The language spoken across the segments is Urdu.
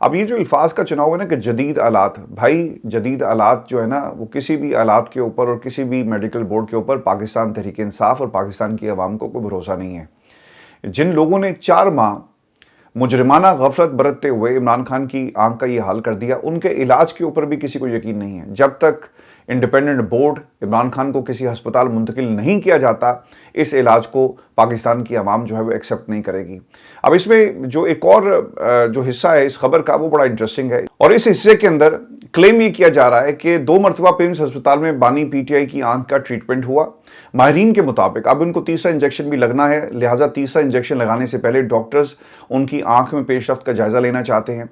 اب یہ جو الفاظ کا چناؤ ہے نا کہ جدید آلات، بھائی جدید آلات جو ہے نا وہ کسی بھی آلات کے اوپر اور کسی بھی میڈیکل بورڈ کے اوپر پاکستان تحریک انصاف اور پاکستان کی عوام کو کوئی بھروسہ نہیں ہے۔ جن لوگوں نے 4 ماہ مجرمانہ غفلت برتتے ہوئے عمران خان کی آنکھ کا یہ حال کر دیا، ان کے علاج کے اوپر بھی کسی کو یقین نہیں ہے۔ جب تک انڈیپینڈنٹ بورڈ عمران خان کو کسی ہسپتال منتقل نہیں کیا جاتا، اس علاج کو پاکستان کی عوام جو ہے وہ ایکسیپٹ نہیں کرے گی۔ اب اس میں جو ایک اور جو حصہ ہے اس خبر کا وہ بڑا انٹرسٹنگ ہے، اور اس حصے کے اندر کلیم یہ کیا جا رہا ہے کہ 2 مرتبہ پیمز ہسپتال میں بانی پی ٹی آئی کی آنکھ کا ٹریٹمنٹ ہوا۔ ماہرین کے مطابق اب ان کو تیسرا انجیکشن بھی لگنا ہے، لہٰذا تیسرا انجیکشن لگانے سے پہلے ڈاکٹرز ان کی آنکھ میں پیش رفت کا جائزہ لینا چاہتے ہیں۔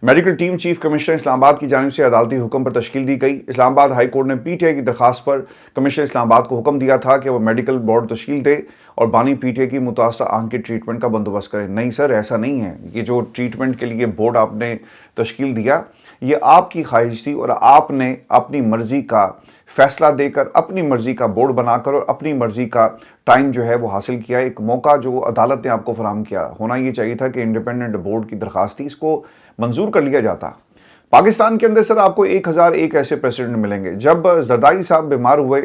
میڈیکل ٹیم چیف کمشنر اسلام آباد کی جانب سے عدالتی حکم پر تشکیل دی گئی۔ اسلام آباد ہائی کورٹ نے پی ٹی آئی کی درخواست پر کمشنر اسلام آباد کو حکم دیا تھا کہ وہ میڈیکل بورڈ تشکیل دے اور بانی پی ٹی آئی کی متاثرہ آنکھ کے ٹریٹمنٹ کا بندوبست کرے۔ نہیں سر، ایسا نہیں ہے۔ یہ جو ٹریٹمنٹ کے لیے بورڈ آپ نے تشکیل دیا، یہ آپ کی خواہش تھی اور آپ نے اپنی مرضی کا فیصلہ دے کر، اپنی مرضی کا بورڈ بنا کر اور اپنی مرضی کا ٹائم جو ہے وہ حاصل کیا۔ ایک موقع جو عدالت نے آپ کو فراہم کیا، ہونا یہ چاہیے تھا کہ انڈیپینڈنٹ بورڈ کی درخواست تھی، اس کو منظور کر لیا جاتا۔ پاکستان کے اندر سر آپ کو 1001 ایسے پریسیڈنٹ ملیں گے۔ جب زرداری صاحب بیمار ہوئے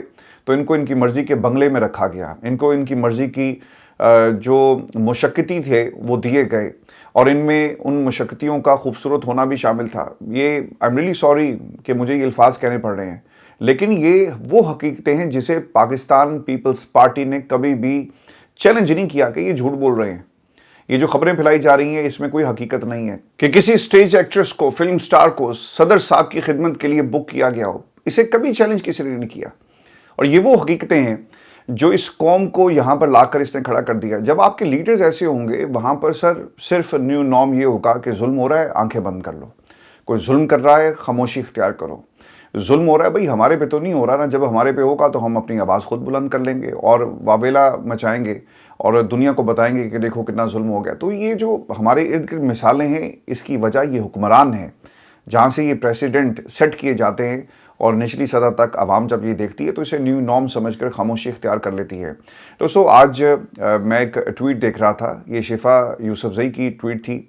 تو ان کو ان کی مرضی کے بنگلے میں رکھا گیا، ان کو ان کی مرضی کی جو مشقتی تھے وہ دیے گئے، اور ان میں ان مشقتیوں کا خوبصورت ہونا بھی شامل تھا۔ یہ I'm really sorry کہ مجھے یہ الفاظ کہنے پڑ رہے ہیں، لیکن یہ وہ حقیقتیں ہیں جسے پاکستان پیپلز پارٹی نے کبھی بھی چیلنج نہیں کیا کہ یہ جھوٹ بول رہے ہیں۔ یہ جو خبریں پھیلائی جا رہی ہیں اس میں کوئی حقیقت نہیں ہے کہ کسی سٹیج ایکٹریس کو، فلم سٹار کو صدر صاحب کی خدمت کے لیے بک کیا گیا ہو۔ اسے کبھی چیلنج کسی نے نہیں کیا، اور یہ وہ حقیقتیں ہیں جو اس قوم کو یہاں پر لا کر اس نے کھڑا کر دیا۔ جب آپ کے لیڈرز ایسے ہوں گے وہاں پر سر صرف نیو نارم یہ ہوگا کہ ظلم ہو رہا ہے آنکھیں بند کر لو، کوئی ظلم کر رہا ہے خاموشی اختیار کرو۔ ظلم ہو رہا ہے بھئی ہمارے پہ تو نہیں ہو رہا نا، جب ہمارے پہ ہوگا تو ہم اپنی آواز خود بلند کر لیں گے اور واویلا مچائیں گے اور دنیا کو بتائیں گے کہ دیکھو کتنا ظلم ہو گیا۔ تو یہ جو ہمارے ارد گرد مثالیں ہیں اس کی وجہ یہ حکمران ہیں، جہاں سے یہ پریسیڈنٹ سیٹ کیے جاتے ہیں اور نچلی سطح تک عوام جب یہ دیکھتی ہے تو اسے نیو نارم سمجھ کر خاموشی اختیار کر لیتی ہے۔ دوستو آج میں ایک ٹویٹ دیکھ رہا تھا، یہ شفا یوسفزئی کی ٹویٹ تھی،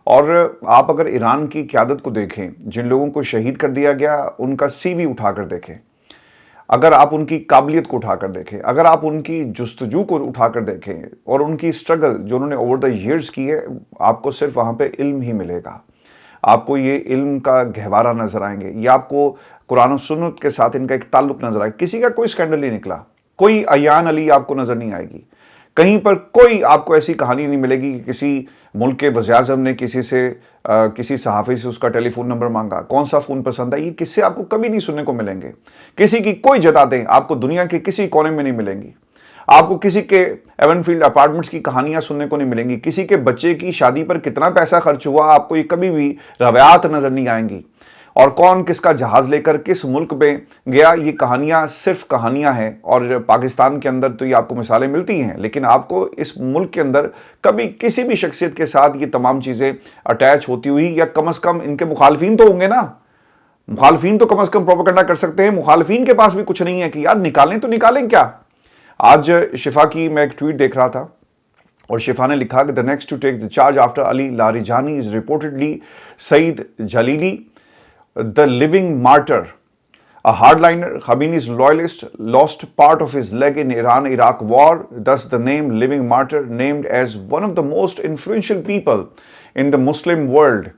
اور آپ اگر ایران کی قیادت کو دیکھیں، جن لوگوں کو شہید کر دیا گیا ان کا سی وی اٹھا کر دیکھیں، اگر آپ ان کی قابلیت کو اٹھا کر دیکھیں، اگر آپ ان کی جستجو کو اٹھا کر دیکھیں اور ان کی سٹرگل جو انہوں نے اوور دا ایئرز کی ہے، آپ کو صرف وہاں پہ علم ہی ملے گا۔ آپ کو یہ علم کا گہوارہ نظر آئیں گے، یہ آپ کو قرآن و سنت کے ساتھ ان کا ایک تعلق نظر آئے گا۔ کسی کا کوئی سکینڈل نہیں نکلا، کوئی ایان علی آپ کو نظر نہیں آئے گی، کہیں پر کوئی آپ کو ایسی کہانی نہیں ملے گی کہ کسی ملک کے وزیر اعظم نے کسی صحافی سے اس کا ٹیلی فون نمبر مانگا، کون سا فون پسند ہے، یہ کس سے آپ کو کبھی نہیں سننے کو ملیں گے۔ کسی کی کوئی جدادیں آپ کو دنیا کے کسی کونے میں نہیں ملیں گی۔ آپ کو کسی کے ایون فیلڈ اپارٹمنٹس کی کہانیاں سننے کو نہیں ملیں گی، کسی کے بچے کی شادی پر کتنا پیسہ خرچ ہوا آپ کو یہ کبھی بھی روایات نظر نہیں آئیں گی، اور کون کس کا جہاز لے کر کس ملک میں گیا، یہ کہانیاں صرف کہانیاں ہیں۔ اور پاکستان کے اندر تو یہ آپ کو مثالیں ملتی ہیں، لیکن آپ کو اس ملک کے اندر کبھی کسی بھی شخصیت کے ساتھ یہ تمام چیزیں اٹیچ ہوتی ہوئی، یا کم از کم ان کے مخالفین تو ہوں گے نا، مخالفین تو کم از کم پروپیگنڈا کر سکتے ہیں، مخالفین کے پاس بھی کچھ نہیں ہے کہ یار نکالیں تو نکالیں کیا۔ آج شفا کی میں ایک ٹویٹ دیکھ رہا تھا اور شفا نے لکھا کہ the next to take the charge after Ali Larijani is reportedly Saeed Jalili, the living martyr, a hardliner, Khomeini's loyalist, lost part of his leg in Iran-Iraq war, thus the name living martyr named as one of the most influential people in the Muslim world.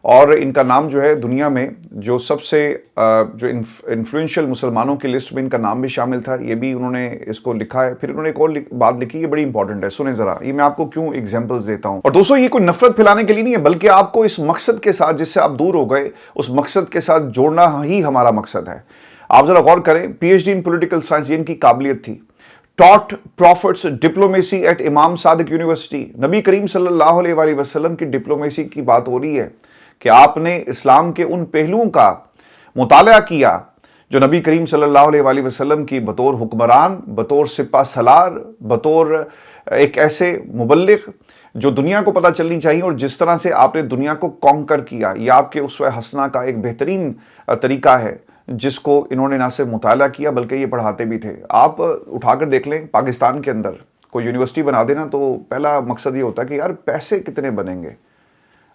اور ان کا نام جو ہے دنیا میں جو سب سے جو انفلوئنشل مسلمانوں کی لسٹ میں ان کا نام بھی شامل تھا، یہ بھی انہوں نے اس کو لکھا ہے۔ پھر انہوں نے ایک اور بات لکھی، یہ بڑی امپورٹنٹ ہے، سنیں ذرا، یہ میں آپ کو کیوں ایگزامپلز دیتا ہوں۔ اور دوستو یہ کوئی نفرت پھیلانے کے لیے نہیں ہے، بلکہ آپ کو اس مقصد کے ساتھ جس سے آپ دور ہو گئے اس مقصد کے ساتھ جوڑنا ہی ہمارا مقصد ہے۔ آپ ذرا غور کریں، P H D in political science یہ ان کی قابلیت تھی۔ ٹاٹ پروفٹس ڈپلومیسی ایٹ امام صادق یونیورسٹی، نبی کریم صلی اللہ علیہ وآلہ وسلم کی ڈپلومیسی کی بات ہو رہی ہے کہ آپ نے اسلام کے ان پہلوؤں کا مطالعہ کیا جو نبی کریم صلی اللہ علیہ وآلہ وسلم کی بطور حکمران، بطور سپہ سالار، بطور ایک ایسے مبلغ جو دنیا کو پتہ چلنی چاہیے، اور جس طرح سے آپ نے دنیا کو کانکر کیا، یہ آپ کے اسوہ حسنہ کا ایک بہترین طریقہ ہے جس کو انہوں نے نہ صرف مطالعہ کیا بلکہ یہ پڑھاتے بھی تھے۔ آپ اٹھا کر دیکھ لیں، پاکستان کے اندر کوئی یونیورسٹی بنا دینا تو پہلا مقصد یہ ہوتا ہے کہ یار پیسے کتنے بنیں گے۔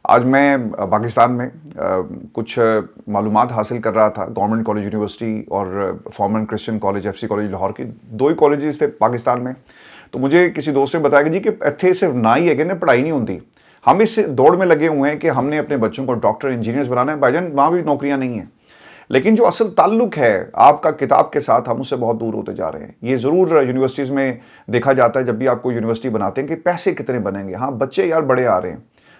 آج میں پاکستان میں کچھ معلومات حاصل کر رہا تھا گورنمنٹ کالج یونیورسٹی اور former Christian college F C college Lahore کی 2 ہی کالجز تھے پاکستان میں. تو مجھے کسی دوست نے بتایا کہ جی کہ اتنے صرف نہ ہی ہے کہ پڑھائی نہیں ہوتی, ہم اس دوڑ میں لگے ہوئے ہیں کہ ہم نے اپنے بچوں کو ڈاکٹر انجینئرز بنانا ہے. بھائی جان وہاں بھی نوکریاں نہیں ہیں, لیکن جو اصل تعلق ہے آپ کا کتاب کے ساتھ ہم اس سے بہت دور ہوتے جا رہے ہیں. یہ ضرور یونیورسٹیز میں دیکھا جاتا ہے جب بھی آپ کو یونیورسٹی بناتے ہیں کہ پیسے کتنے بنیں گے. ہاں بچے یار بڑے آ رہے ہیں.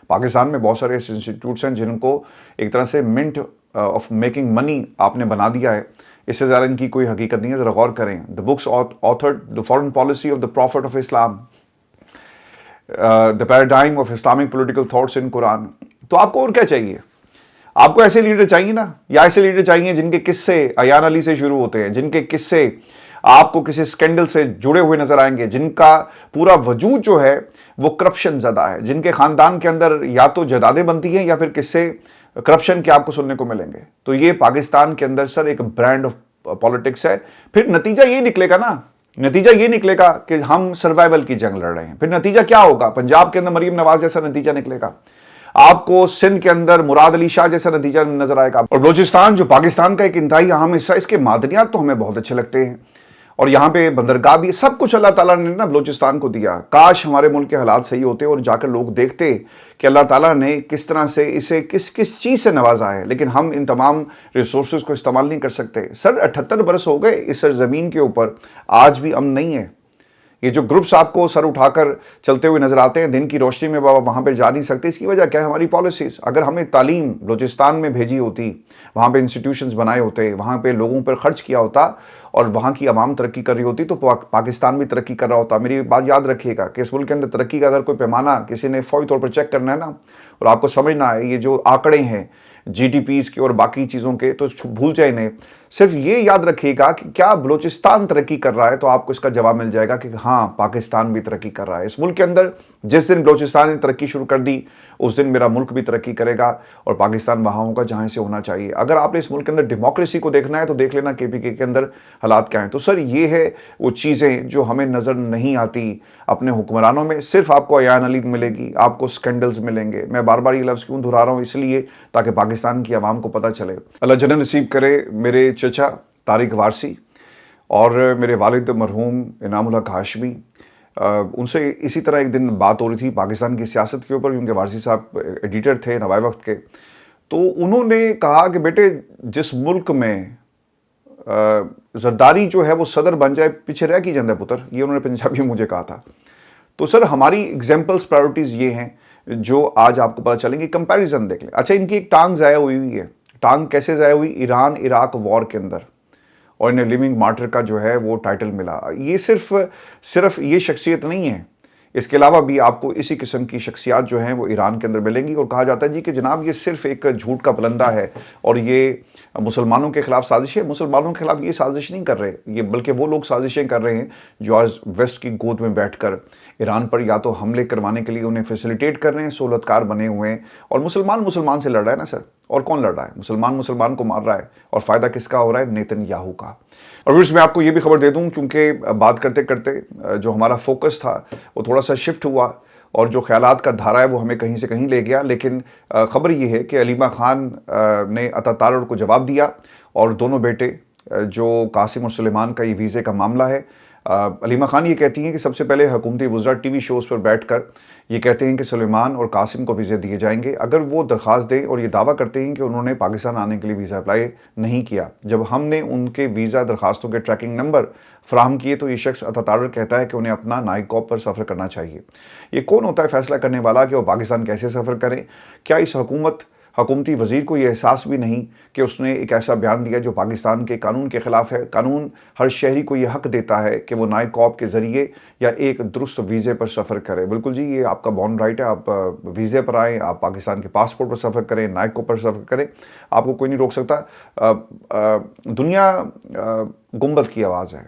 پاکستان میں بہت سارے ایسے انسٹیٹیوٹس ہیں جن کو ایک طرح سے منٹ آف میکنگ منی آپ نے بنا دیا ہے. اس سے زیادہ ان کی کوئی حقیقت نہیں ہے. ذرا غور کریں. The books authored the foreign policy of the prophet of Islam, the paradigm of Islamic political thoughts in Quran. تو آپ کو اور کیا چاہیے؟ آپ کو ایسے لیڈر چاہیے نا, یا ایسے لیڈر چاہیے جن کے قصے ایان علی سے شروع ہوتے ہیں, جن کے قصے آپ کو کسی سکینڈل سے جڑے ہوئے نظر آئیں گے, جن کا پورا وجود جو ہے وہ کرپشن زدہ ہے, جن کے خاندان کے اندر یا تو جائیدادیں بنتی ہیں یا پھر قصے کرپشن کے آپ کو سننے کو ملیں گے. تو یہ پاکستان کے اندر سر ایک برانڈ آف پالیٹکس ہے. پھر نتیجہ یہ نکلے گا نا, نتیجہ یہ نکلے گا کہ ہم سروائیول کی جنگ لڑ رہے ہیں. پھر نتیجہ کیا ہوگا؟ پنجاب کے اندر مریم نواز جیسا نتیجہ نکلے گا, آپ کو سندھ کے اندر مراد علی شاہ جیسا نتیجہ نظر آئے گا. اور بلوچستان جو پاکستان کا ایک انتہائی اہم حصہ, اس کے معدنیات تو ہمیں بہت اچھے لگتے ہیں, اور یہاں پہ بندرگاہ بھی, سب کچھ اللہ تعالیٰ نے نا بلوچستان کو دیا. کاش ہمارے ملک کے حالات صحیح ہوتے اور جا کر لوگ دیکھتے کہ اللہ تعالیٰ نے کس طرح سے اسے کس چیز سے نوازا ہے. لیکن ہم ان تمام ریسورسز کو استعمال نہیں کر سکتے. سر 78 برس ہو گئے اس سرزمین کے اوپر, آج بھی امن نہیں ہے. یہ جو گروپس آپ کو سر اٹھا کر چلتے ہوئے نظر آتے ہیں دن کی روشنی میں, بابا وہاں پہ جا نہیں سکتے. اس کی وجہ کیا ہے؟ ہماری پالیسیز. اگر ہمیں تعلیم بلوچستان میں بھیجی ہوتی, وہاں پہ انسٹیٹیوشنز بنائے ہوتے, وہاں پہ لوگوں پر خرچ کیا ہوتا اور وہاں کی عوام ترقی کر رہی ہوتی, تو پاکستان بھی ترقی کر رہا ہوتا. میری بات یاد رکھیے گا کہ اس ملک کے اندر ترقی کا اگر کوئی پیمانہ کسی نے فوری طور پر چیک کرنا ہے نا, اور آپ کو سمجھنا ہے یہ جو آنکڑے ہیں جی ڈی پیز کے اور باقی چیزوں کے, تو بھول جائیں انہیں. صرف یہ یاد رکھیے گا کہ کیا بلوچستان ترقی کر رہا ہے, تو آپ کو اس کا جواب مل جائے گا کہ ہاں پاکستان بھی ترقی کر رہا ہے. اس ملک کے اندر جس دن بلوچستان نے ترقی شروع کر دی, اس دن میرا ملک بھی ترقی کرے گا اور پاکستان وہاں ہوگا جہاں سے ہونا چاہیے. اگر آپ نے اس ملک کے اندر ڈیموکریسی کو دیکھنا ہے تو دیکھ لینا کے پی کے اندر حالات کیا ہیں. تو سر یہ ہے وہ چیزیں جو ہمیں نظر نہیں آتی اپنے حکمرانوں میں. صرف آپ کو ایان علی ملے گی, آپ کو سکینڈلز ملیں گے. میں بار بار یہ لفظ کیوں دہرا رہا ہوں؟ اس لیے تاکہ پاکستان کی عوام کو پتہ چلے. اللہ جنت نصیب کرے میرے چچا طارق وارثی اور میرے والد مرحوم انعام الحق ہاشمی. ان سے اسی طرح ایک دن بات ہو رہی تھی پاکستان کی سیاست کے اوپر, کیونکہ وارثی صاحب ایڈیٹر تھے نوائے وقت کے. تو انہوں نے کہا کہ بیٹے جس ملک میں زرداری جو ہے وہ صدر بن جائے, پیچھے رہ کی جاندہ پتر. یہ انہوں نے پنجابی میں مجھے کہا تھا. تو سر ہماری ایگزامپلز پرائیورٹیز یہ ہیں جو آج آپ کو پتہ چلیں گی. کمپیریزن دیکھ لیں. اچھا, ان کی ایک ٹانگ ضائع ہوئی ہے. ٹانگ کیسے ضائع ہوئی؟ ایران عراق وار کے اندر, اور انہیں لیونگ مارٹر کا جو ہے وہ ٹائٹل ملا. یہ صرف یہ شخصیت نہیں ہے, اس کے علاوہ بھی آپ کو اسی قسم کی شخصیات جو ہیں وہ ایران کے اندر ملیں گی. اور کہا جاتا ہے جی کہ جناب یہ صرف ایک جھوٹ کا پلندہ ہے اور یہ مسلمانوں کے خلاف سازش ہے. مسلمانوں کے خلاف یہ سازش نہیں کر رہے, یہ بلکہ وہ لوگ سازشیں کر رہے ہیں جو آج ویسٹ کی گود میں بیٹھ کر ایران پر یا تو حملے کروانے کے لیے انہیں فیسیلیٹیٹ کر رہے ہیں, سہولت کار بنے ہوئے ہیں. اور مسلمان سے لڑ رہا ہے نا سر, اور کون لڑ رہا ہے؟ مسلمان کو مار رہا ہے, اور فائدہ کس کا ہو رہا ہے؟ نیتن یاہو کا. اور ویورز میں آپ کو یہ بھی خبر دے دوں, کیونکہ بات کرتے کرتے جو ہمارا فوکس تھا وہ تھوڑا سا شفٹ ہوا, اور جو خیالات کا دھارا ہے وہ ہمیں کہیں سے کہیں لے گیا. لیکن خبر یہ ہے کہ علیمہ خان نے اتاتارڑ کو جواب دیا, اور دونوں بیٹے جو قاسم اور سلیمان کا یہ ویزے کا معاملہ ہے, علیمہ خان یہ کہتی ہیں کہ سب سے پہلے حکومتی وزراء ٹی وی شوز پر بیٹھ کر یہ کہتے ہیں کہ سلیمان اور قاسم کو ویزے دیے جائیں گے اگر وہ درخواست دیں, اور یہ دعویٰ کرتے ہیں کہ انہوں نے پاکستان آنے کے لیے ویزا اپلائی نہیں کیا. جب ہم نے ان کے ویزا درخواستوں کے ٹریکنگ نمبر فراہم کیے تو یہ شخص اتاتارڑ کہتا ہے کہ انہیں اپنا نائکوپ پر سفر کرنا چاہیے. یہ کون ہوتا ہے فیصلہ کرنے والا کہ وہ پاکستان کیسے سفر کریں؟ کیا اس حکومتی وزیر کو یہ احساس بھی نہیں کہ اس نے ایک ایسا بیان دیا جو پاکستان کے قانون کے خلاف ہے؟ قانون ہر شہری کو یہ حق دیتا ہے کہ وہ نائکوپ کے ذریعے یا ایک درست ویزے پر سفر کرے. بالکل جی, یہ آپ کا بون رائٹ ہے, آپ ویزے پر آئیں, آپ پاکستان کے پاسپورٹ پر سفر کریں, نائکوپ پر سفر کریں, آپ کو کوئی نہیں روک سکتا. دنیا گنبد کی آواز ہے,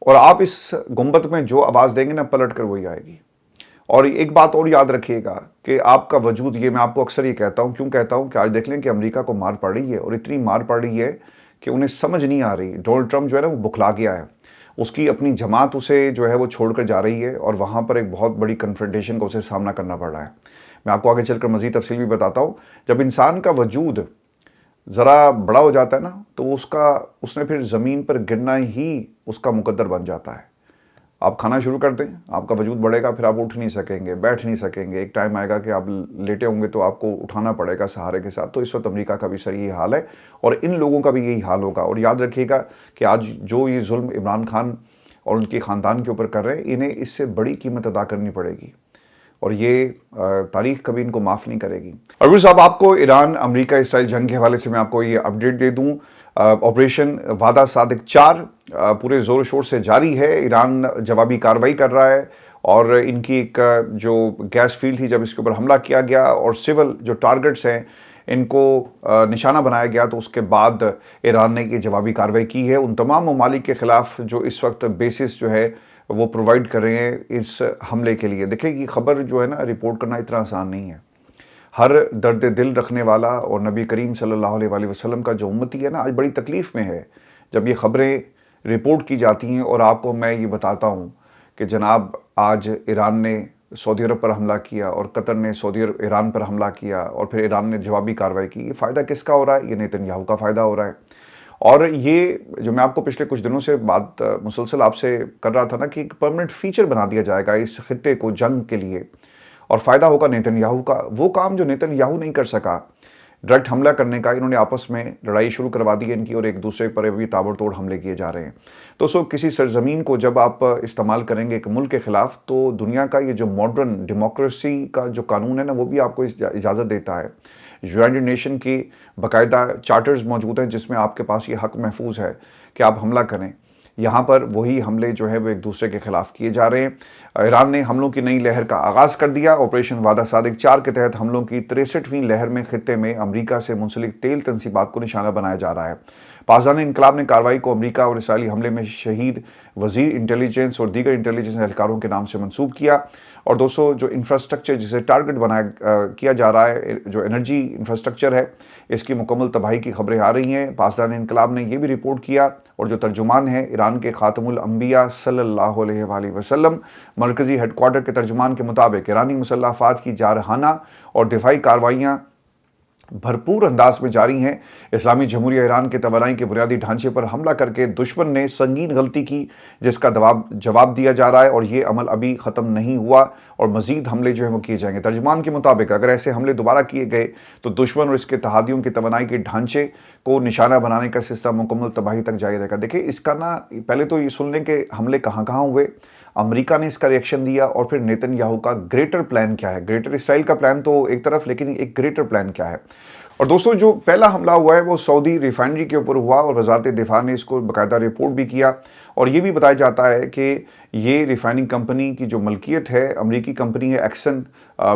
اور آپ اس گنبد میں جو آواز دیں گے نا پلٹ کر وہی آئے گی. اور ایک بات اور یاد رکھیے گا کہ آپ کا وجود, یہ میں آپ کو اکثر یہ کہتا ہوں, کیوں کہتا ہوں کہ آج دیکھ لیں کہ امریکہ کو مار پڑ رہی ہے, اور اتنی مار پڑ رہی ہے کہ انہیں سمجھ نہیں آ رہی. ڈونلڈ ٹرمپ جو ہے نا وہ بکھلا گیا ہے, اس کی اپنی جماعت اسے جو ہے وہ چھوڑ کر جا رہی ہے, اور وہاں پر ایک بہت بڑی کنفرنٹیشن کا اسے سامنا کرنا پڑ رہا ہے. میں آپ کو آگے چل کر مزید تفصیل بھی بتاتا ہوں. جب انسان کا وجود ذرا بڑا ہو جاتا ہے نا تو اس نے پھر زمین پر گرنا ہی اس کا مقدر بن جاتا ہے. آپ کھانا شروع کر دیں، آپ کا وجود بڑھے گا، پھر آپ اٹھ نہیں سکیں گے، بیٹھ نہیں سکیں گے. ایک ٹائم آئے گا کہ آپ لیٹے ہوں گے تو آپ کو اٹھانا پڑے گا سہارے کے ساتھ. تو اس وقت امریکہ کا بھی سر یہی حال ہے اور ان لوگوں کا بھی یہی حال ہوگا. اور یاد رکھیے گا کہ آج جو یہ ظلم عمران خان اور ان کے خاندان کے اوپر کر رہے ہیں، انہیں اس سے بڑی قیمت ادا کرنی پڑے گی اور یہ تاریخ کبھی ان کو معاف نہیں کرے گی. اور صاحب آپ کو ایران امریکہ اسرائیل جنگ کے حوالے سے میں آپ کو یہ اپڈیٹ دے دوں. آپریشن وعدہ صادق 4 پورے زور و شور سے جاری ہے. ایران جوابی کارروائی کر رہا ہے اور ان کی ایک جو گیس فیلڈ تھی جب اس کے اوپر حملہ کیا گیا اور سول جو ٹارگٹس ہیں ان کو نشانہ بنایا گیا تو اس کے بعد ایران نے یہ جوابی کارروائی کی ہے ان تمام ممالک کے خلاف جو اس وقت بیسس جو ہے وہ پرووائڈ کر رہے ہیں اس حملے کے لیے. دیکھیں یہ خبر جو ہے نا رپورٹ کرنا اتنا آسان نہیں ہے. ہر درد دل رکھنے والا اور نبی کریم صلی اللہ علیہ وآلہ وسلم کا جو امتی ہے نا آج بڑی تکلیف میں ہے جب یہ خبریں رپورٹ کی جاتی ہیں. اور آپ کو میں یہ بتاتا ہوں کہ جناب آج ایران نے سعودی عرب پر حملہ کیا اور قطر نے ایران پر حملہ کیا اور پھر ایران نے جوابی کارروائی کی. یہ فائدہ کس کا ہو رہا ہے؟ یہ نیتن یاہو کا فائدہ ہو رہا ہے. اور یہ جو میں آپ کو پچھلے کچھ دنوں سے بات مسلسل آپ سے کر رہا تھا نا کہ ایک پرمنٹ فیچر بنا دیا جائے گا اس خطے کو جنگ کے لیے اور فائدہ ہوگا نیتن یاہو کا. وہ کام جو نیتن یاہو نہیں کر سکا ڈائریکٹ حملہ کرنے کا، انہوں نے آپس میں لڑائی شروع کروا دی ان کی اور ایک دوسرے پر بھی تابڑ توڑ حملے کیے جا رہے ہیں. تو کسی سرزمین کو جب آپ استعمال کریں گے ایک ملک کے خلاف تو دنیا کا یہ جو ماڈرن ڈیموکریسی کا جو قانون ہے نا وہ بھی آپ کو اجازت دیتا ہے. یونائیٹڈ نیشن کی باقاعدہ چارٹرز موجود ہیں جس میں آپ کے پاس یہ حق محفوظ ہے کہ آپ حملہ کریں. یہاں پر وہی حملے جو ہے وہ ایک دوسرے کے خلاف کیے جا رہے ہیں. ایران نے حملوں کی نئی لہر کا آغاز کر دیا. آپریشن وعدہ صادق 4 کے تحت حملوں کی 63ویں لہر میں خطے میں امریکہ سے منسلک تیل تنصیبات کو نشانہ بنایا جا رہا ہے. پاسداران انقلاب نے کارروائی کو امریکہ اور اسرائیلی حملے میں شہید وزیر انٹیلیجنس اور دیگر انٹیلیجنس اہلکاروں کے نام سے منسوب کیا. اور دوستو جو انفراسٹرکچر جسے ٹارگٹ کیا جا رہا ہے جو انرجی انفراسٹرکچر ہے اس کی مکمل تباہی کی خبریں آ رہی ہیں. پاسداران انقلاب نے یہ بھی رپورٹ کیا اور جو ترجمان ہے ایران کے خاتم الانبیاء صلی اللہ علیہ وآلہ وسلم مرکزی ہیڈ کوارٹر کے ترجمان کے مطابق ایرانی مسلح افواج کی جارحانہ اور دفاعی کارروائیاں بھرپور انداز میں جاری ہیں. اسلامی جمہوریہ ایران کے توانائی کے بنیادی ڈھانچے پر حملہ کر کے دشمن نے سنگین غلطی کی جس کا جواب دیا جا رہا ہے اور یہ عمل ابھی ختم نہیں ہوا اور مزید حملے جو ہیں وہ کیے جائیں گے. ترجمان کے مطابق اگر ایسے حملے دوبارہ کیے گئے تو دشمن اور اس کے اتحادیوں کی توانائی کے ڈھانچے کو نشانہ بنانے کا سلسلہ مکمل تباہی تک جاری رہے گا. دیکھیں اس کا نا پہلے تو یہ سن لیں کہ حملے کہاں کہاں ہوئے، امریکہ نے اس کا ریئیکشن دیا اور پھر نیتن یاہو کا گریٹر پلان کیا ہے. گریٹر اسرائیل کا پلان تو ایک طرف لیکن ایک گریٹر پلان کیا ہے. اور دوستو جو پہلا حملہ ہوا ہے وہ سعودی ریفائنری کے اوپر ہوا اور وزارت دفاع نے اس کو باقاعدہ رپورٹ بھی کیا اور یہ بھی بتایا جاتا ہے کہ یہ ریفائننگ کمپنی کی جو ملکیت ہے امریکی کمپنی ہے ایکسن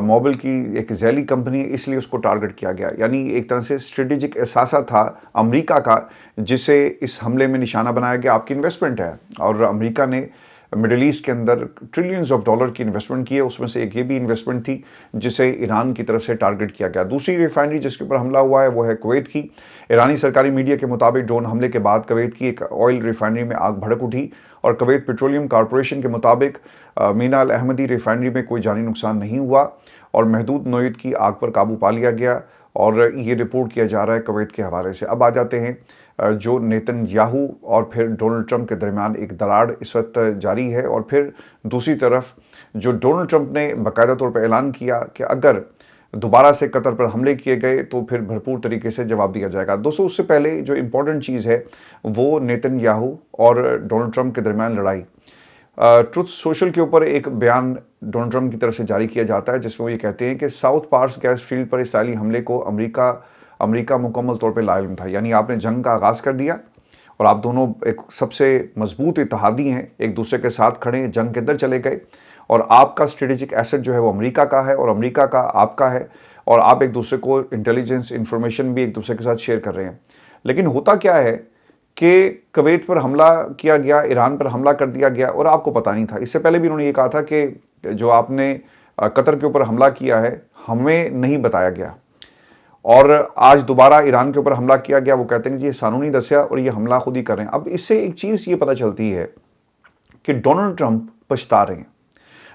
موبل کی ایک ذیلی کمپنی ہے، اس لیے اس کو ٹارگٹ کیا گیا. یعنی ایک طرح سے اسٹریٹجک اثاثہ تھا امریکہ کا جسے اس حملے میں نشانہ بنایا گیا. آپ کی انویسٹمنٹ ہے اور امریکہ نے مڈل ایسٹ کے اندر ٹریلینز آف ڈالر کی انویسٹمنٹ کی ہے. اس میں سے ایک یہ بھی انویسٹمنٹ تھی جسے ایران کی طرف سے ٹارگٹ کیا گیا. دوسری ریفائنری جس کے اوپر حملہ ہوا ہے وہ ہے کویت کی. ایرانی سرکاری میڈیا کے مطابق ڈرون حملے کے بعد کویت کی ایک آئل ریفائنری میں آگ بھڑک اٹھی اور کویت پیٹرولیم کارپوریشن کے مطابق مینا الاحمدی ریفائنری میں کوئی جانی نقصان نہیں ہوا اور محدود نوعیت کی آگ پر قابو پا لیا گیا اور یہ رپورٹ کیا جا رہا ہے کویت کے حوالے سے. اب آ جاتے ہیں جو نیتن یاہو اور پھر ڈونلڈ ٹرمپ کے درمیان ایک دراڑ اس وقت جاری ہے اور پھر دوسری طرف جو ڈونلڈ ٹرمپ نے باقاعدہ طور پر اعلان کیا کہ اگر دوبارہ سے قطر پر حملے کیے گئے تو پھر بھرپور طریقے سے جواب دیا جائے گا. دوستو اس سے پہلے جو امپورٹنٹ چیز ہے وہ نیتن یاہو اور ڈونلڈ ٹرمپ کے درمیان لڑائی. ٹروتھ سوشل کے اوپر ایک بیان ڈونلڈ ٹرمپ کی طرف سے جاری کیا جاتا ہے جس میں وہ یہ کہتے ہیں کہ ساؤتھ پارس گیس فیلڈ پر اسرائیلی حملے کو امریکہ مکمل طور پہ لائل تھا. یعنی آپ نے جنگ کا آغاز کر دیا اور آپ دونوں ایک سب سے مضبوط اتحادی ہیں، ایک دوسرے کے ساتھ کھڑے ہیں، جنگ کے اندر چلے گئے اور آپ کا اسٹریٹجک ایسٹ جو ہے وہ امریکہ کا ہے اور امریکہ کا آپ کا ہے اور آپ ایک دوسرے کو انٹیلیجنس انفارمیشن بھی ایک دوسرے کے ساتھ شیئر کر رہے ہیں. لیکن ہوتا کیا ہے کہ کویت پر حملہ کیا گیا، ایران پر حملہ کر دیا گیا اور آپ کو پتہ نہیں تھا. اس سے پہلے بھی انہوں نے یہ کہا تھا کہ جو آپ نے قطر کے اوپر حملہ کیا ہے ہمیں نہیں بتایا گیا اور آج دوبارہ ایران کے اوپر حملہ کیا گیا. وہ کہتے ہیں کہ یہ سانو نہیں دسیا اور یہ حملہ خود ہی کر رہے ہیں. اب اس سے ایک چیز یہ پتہ چلتی ہے کہ ڈونلڈ ٹرمپ پچھتا رہے ہیں.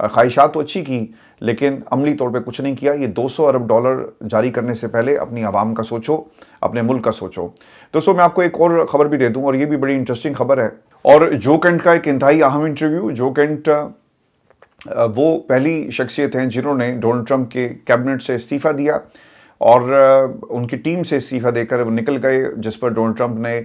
خواہشات تو اچھی کی لیکن عملی طور پہ کچھ نہیں کیا. یہ $200 ارب جاری کرنے سے پہلے اپنی عوام کا سوچو, اپنے ملک کا سوچو. دوستوں میں آپ کو ایک اور خبر بھی دے دوں اور یہ بھی بڑی انٹرسٹنگ خبر ہے, اور جو کینٹ کا ایک انتہائی اہم انٹرویو. جو کینٹ وہ پہلی شخصیت ہیں جنہوں نے ڈونلڈ ٹرمپ کے کیبنٹ سے استعفیٰ دیا اور ان کی ٹیم سے استعفیٰ دے کر وہ نکل گئے, جس پر ڈونلڈ ٹرمپ نے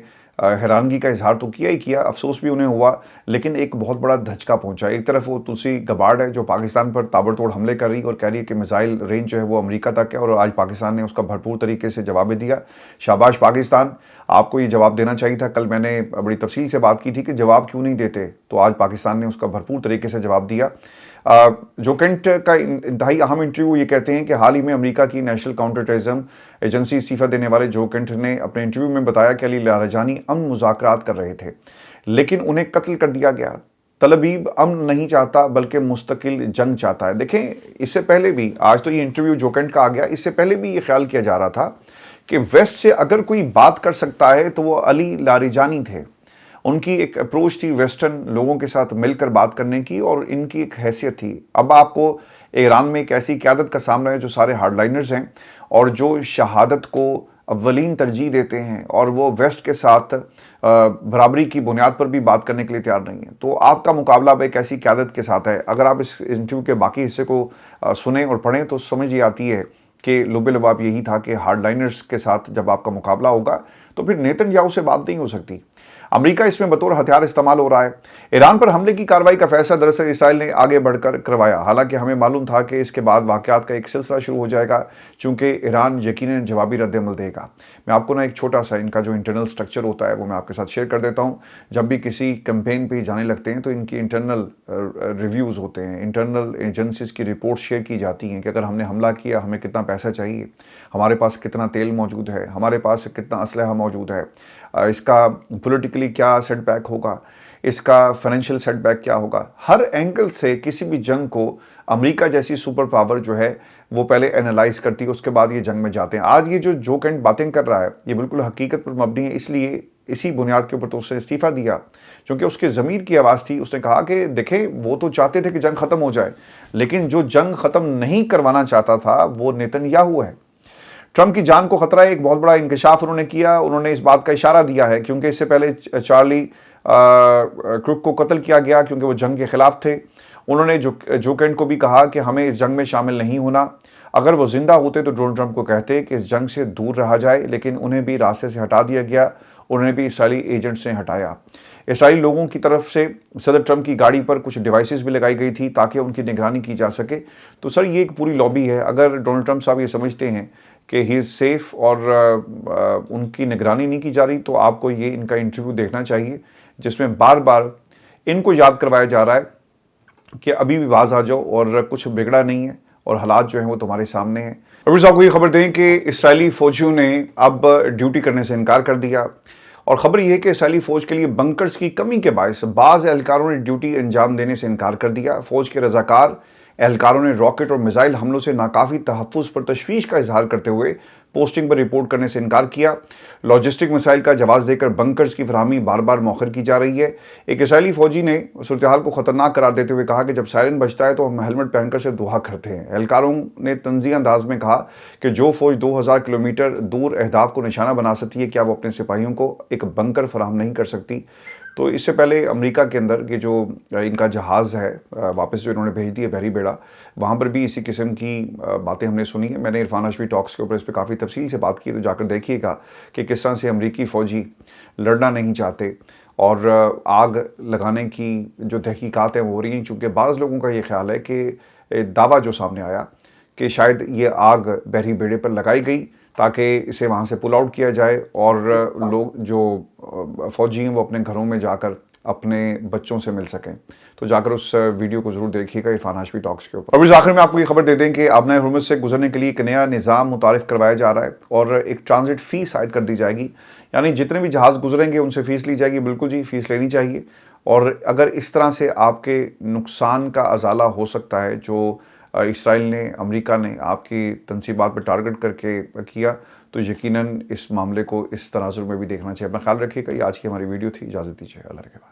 حیرانگی کا اظہار تو کیا ہی کیا, افسوس بھی انہیں ہوا, لیکن ایک بہت بڑا دھچکا پہنچا. ایک طرف وہ تلسی گبارڈ ہے جو پاکستان پر تابڑ توڑ حملے کر رہی اور کہہ رہی ہے کہ میزائل رینج جو ہے وہ امریکہ تک ہے, اور آج پاکستان نے اس کا بھرپور طریقے سے جواب بھی دیا. شاباش پاکستان, آپ کو یہ جواب دینا چاہیے تھا. کل میں نے بڑی تفصیل سے بات کی تھی کہ جواب کیوں نہیں دیتے, تو آج پاکستان نے اس کا بھرپور طریقے سے جواب دیا. جو کینٹ کا انتہائی اہم انٹرویو, یہ کہتے ہیں کہ حال ہی میں امریکہ کی نیشنل کاؤنٹر ٹیررزم ایجنسی استعفیٰ دینے والے جو کینٹ نے اپنے انٹرویو میں بتایا کہ علی لاریجانی امن مذاکرات کر رہے تھے لیکن انہیں قتل کر دیا گیا. طلبیب امن نہیں چاہتا بلکہ مستقل جنگ چاہتا ہے. دیکھیں اس سے پہلے بھی, آج تو یہ انٹرویو جو کینٹ کا آ گیا, اس سے پہلے بھی یہ خیال کیا جا رہا تھا کہ ویسٹ سے اگر کوئی بات کر سکتا ہے تو وہ علی لاریجانی تھے. ان کی ایک اپروچ تھی ویسٹرن لوگوں کے ساتھ مل کر بات کرنے کی, اور ان کی ایک حیثیت تھی. اب آپ کو ایران میں ایک ایسی قیادت کا سامنا ہے جو سارے ہارڈ لائنرز ہیں اور جو شہادت کو اولین ترجیح دیتے ہیں, اور وہ ویسٹ کے ساتھ برابری کی بنیاد پر بھی بات کرنے کے لیے تیار نہیں ہیں. تو آپ کا مقابلہ اب ایک ایسی قیادت کے ساتھ ہے. اگر آپ اس انٹرویو کے باقی حصے کو سنیں اور پڑھیں تو سمجھ یہ آتی ہے کہ لب لباب یہی تھا کہ ہارڈ لائنرز کے ساتھ جب آپ کا مقابلہ ہوگا تو پھر نیتن یاہو سے بات نہیں ہو سکتی. امریکہ اس میں بطور ہتھیار استعمال ہو رہا ہے. ایران پر حملے کی کارروائی کا فیصلہ دراصل اسرائیل نے آگے بڑھ کر کروایا, حالانکہ ہمیں معلوم تھا کہ اس کے بعد واقعات کا ایک سلسلہ شروع ہو جائے گا, چونکہ ایران یقیناً جوابی رد عمل دے گا. میں آپ کو ایک چھوٹا سا ان کا جو انٹرنل سٹرکچر ہوتا ہے وہ میں آپ کے ساتھ شیئر کر دیتا ہوں. جب بھی کسی کیمپین پہ جانے لگتے ہیں تو ان کی انٹرنل ریویوز ہوتے ہیں, انٹرنل ایجنسیز کی رپورٹ شیئر کی جاتی ہیں کہ اگر ہم نے حملہ کیا ہمیں کتنا پیسہ چاہیے, ہمارے پاس کتنا تیل موجود ہے, ہمارے پاس کتنا اسلحہ موجود ہے, اس کا پولیٹیکلی کیا سیٹ بیک ہوگا, اس کا فائنینشیل سیٹ بیک کیا ہوگا. ہر اینگل سے کسی بھی جنگ کو امریکہ جیسی سپر پاور جو ہے وہ پہلے انالائز کرتی ہے, اس کے بعد یہ جنگ میں جاتے ہیں. آج یہ جو کینٹ باتیں کر رہا ہے یہ بالکل حقیقت پر مبنی ہے, اس لیے اسی بنیاد کے اوپر تو اس نے استعفیٰ دیا کیونکہ اس کے ضمیر کی آواز تھی. اس نے کہا کہ دیکھیں وہ تو چاہتے تھے کہ جنگ ختم ہو جائے, لیکن جو جنگ ختم نہیں کروانا چاہتا تھا وہ نیتن یاہو ہے. ٹرمپ کی جان کو خطرہ ہے, ایک بہت بڑا انکشاف انہوں نے کیا. انہوں نے اس بات کا اشارہ دیا ہے کیونکہ اس سے پہلے چارلی کرک کو قتل کیا گیا کیونکہ وہ جنگ کے خلاف تھے. انہوں نے جو کینٹ کو بھی کہا کہ ہمیں اس جنگ میں شامل نہیں ہونا. اگر وہ زندہ ہوتے تو ڈونلڈ ٹرمپ کو کہتے کہ اس جنگ سے دور رہا جائے, لیکن انہیں بھی راستے سے ہٹا دیا گیا, انہیں بھی اسرائیلی ایجنٹ سے ہٹایا. اسرائیلی لوگوں کی طرف سے صدر ٹرمپ کی گاڑی پر کچھ ڈیوائسز بھی لگائی گئی تھی تاکہ ان کی نگرانی کی جا سکے. تو سر یہ ایک پوری لابی ہے. اگر ڈونلڈ ٹرمپ صاحب یہ سمجھتے ہیں کہ ہی از سیف اور ان کی نگرانی نہیں کی جا رہی, تو آپ کو یہ ان کا انٹرویو دیکھنا چاہیے جس میں بار بار ان کو یاد کروایا جا رہا ہے کہ ابھی بھی باز آ جاؤ اور کچھ بگڑا نہیں ہے اور حالات جو ہیں وہ تمہارے سامنے ہیں. اور صاحب کو یہ خبر دیں کہ اسرائیلی فوجیوں نے اب ڈیوٹی کرنے سے انکار کر دیا, اور خبر یہ ہے کہ اسرائیلی فوج کے لیے بنکرز کی کمی کے باعث بعض اہلکاروں نے ڈیوٹی انجام دینے سے انکار کر دیا. فوج کے رضاکار اہلکاروں نے راکٹ اور میزائل حملوں سے ناکافی تحفظ پر تشویش کا اظہار کرتے ہوئے پوسٹنگ پر رپورٹ کرنے سے انکار کیا. لاجسٹک مسائل کا جواز دے کر بنکرز کی فراہمی بار بار مؤخر کی جا رہی ہے. ایک اسرائیلی فوجی نے صورتحال کو خطرناک قرار دیتے ہوئے کہا کہ جب سائرن بجتا ہے تو ہم ہیلمٹ پہن کر سے دعا کرتے ہیں. اہلکاروں نے طنزیہ انداز میں کہا کہ جو فوج 2000 کلومیٹر دور اہداف کو نشانہ بنا سکتی ہے, کیا وہ اپنے سپاہیوں کو ایک بنکر فراہم نہیں کر سکتی؟ تو اس سے پہلے امریکہ کے اندر کہ جو ان کا جہاز ہے واپس جو انہوں نے بھیج دی ہے بحری بیڑا, وہاں پر بھی اسی قسم کی باتیں ہم نے سنی ہیں. میں نے عرفان ہاشمی ٹاکس کے اوپر اس پہ کافی تفصیل سے بات کی, تو جا کر دیکھیے گا کہ کس طرح سے امریکی فوجی لڑنا نہیں چاہتے اور آگ لگانے کی جو تحقیقات ہیں وہ ہو رہی ہیں. چونکہ بعض لوگوں کا یہ خیال ہے کہ دعویٰ جو سامنے آیا کہ شاید یہ آگ بحری بیڑے پر لگائی گئی تاکہ اسے وہاں سے پل آؤٹ کیا جائے اور لوگ جو فوجی ہیں وہ اپنے گھروں میں جا کر اپنے بچوں سے مل سکیں. تو جا کر اس ویڈیو کو ضرور دیکھیے گا عرفان ہاشمی ٹاکس کے اوپر. اور آخر میں آپ کو یہ خبر دے دیں کہ آبنائے ہرمز سے گزرنے کے لیے ایک نیا نظام متعارف کروایا جا رہا ہے اور ایک ٹرانزٹ فیس عائد کر دی جائے گی. یعنی جتنے بھی جہاز گزریں گے ان سے فیس لی جائے گی. بالکل جی, فیس لینی چاہیے. اور اگر اس طرح سے آپ کے نقصان کا ازالہ ہو سکتا ہے جو اسرائیل نے, امریکہ نے آپ کی تنصیبات پہ ٹارگٹ کر کے کیا, تو یقیناً اس معاملے کو اس تناظر میں بھی دیکھنا چاہیے. اپنا خیال رکھیے گا. یہ آج کی ہماری ویڈیو تھی. اجازت دیجیے. اللہ کے بعد.